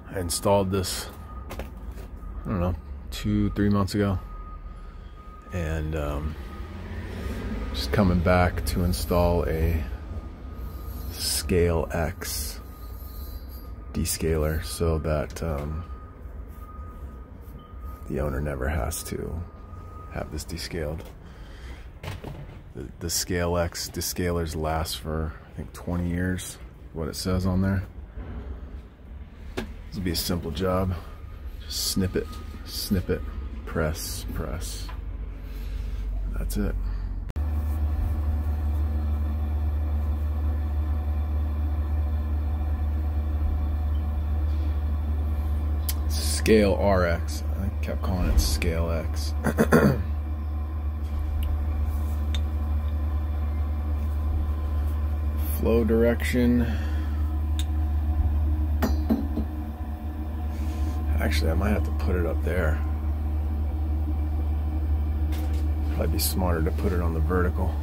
I installed this, I don't know, 2-3 months ago, and just coming back to install a ScaleRX descaler so that the owner never has to have this descaled. The ScaleRX descalers last for, I think, 20 years, what it says on there. This will be a simple job. Just snip it, press, press. That's it. ScaleRX. I kept calling it ScaleX. Flow direction. Actually, I might have to put it up there. Probably be smarter to put it on the vertical.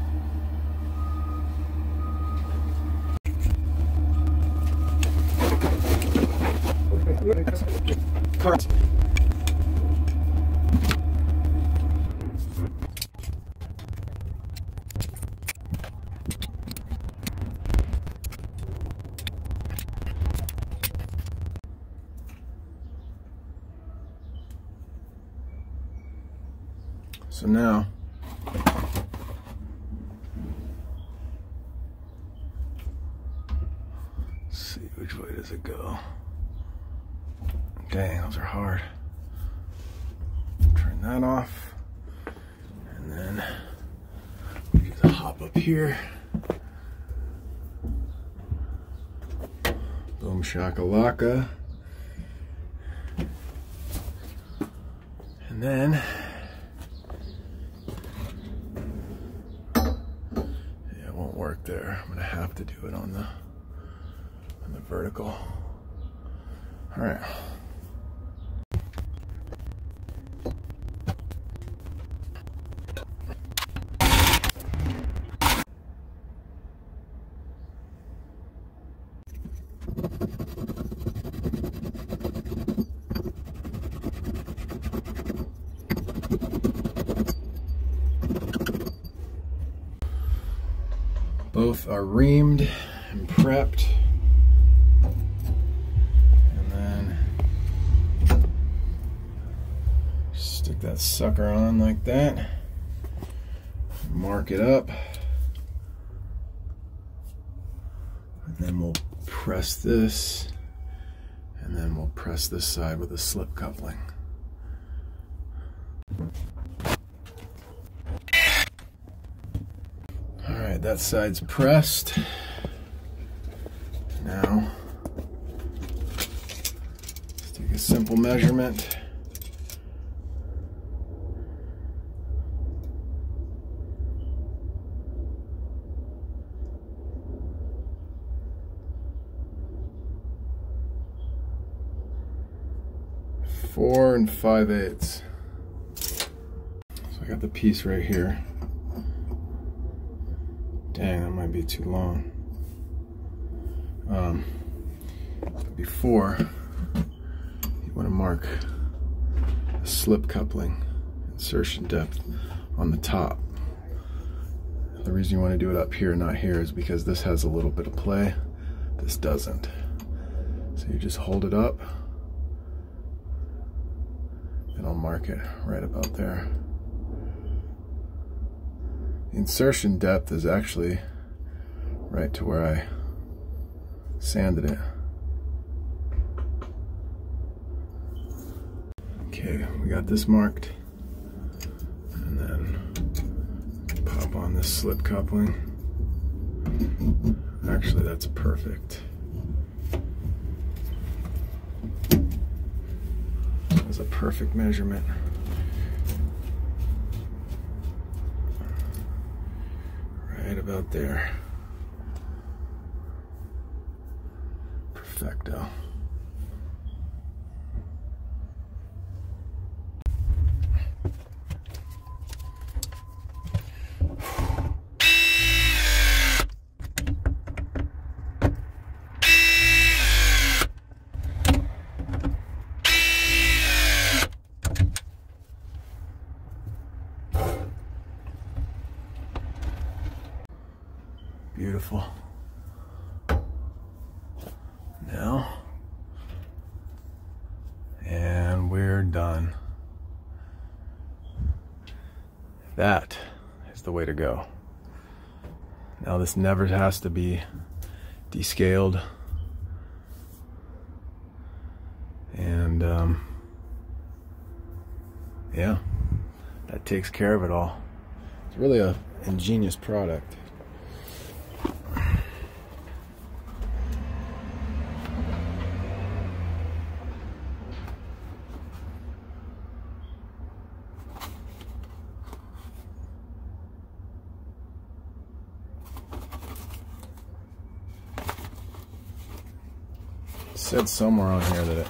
Correct. So now, let's see, which way does it go? Dang, those are hard. Turn that off, and then we just hop up here. Boom shakalaka. And then work there. I'm gonna have to do it on the vertical. All right. Both are reamed and prepped. And then stick that sucker on like that. Mark it up. And then we'll press this. And then we'll press this side with a slip coupling. Alright, that side's pressed. Now, let's take a simple measurement. Four and 5/8. So I got the piece right here. Dang, that might be too long. Before, you want to mark a slip coupling insertion depth on the top. The reason you want to do it up here, not here, is because this has a little bit of play. This doesn't. So you just hold it up, and I'll mark it right about there. The insertion depth is actually right to where I sanded it. Okay, we got this marked. And then pop on this slip coupling. Actually, that's perfect. That's a perfect measurement. Right about there. Perfecto. beautiful. Now, and we're done. That is the way to go. Now this never has to be descaled. And yeah, that takes care of it all. It's really an ingenious product. It said somewhere on here that it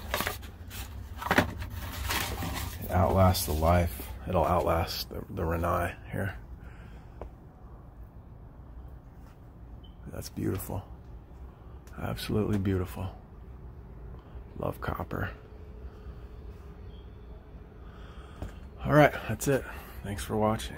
outlasts the life. It'll outlast the Rinnai here. That's beautiful. Absolutely beautiful. Love copper. All right, that's it. Thanks for watching.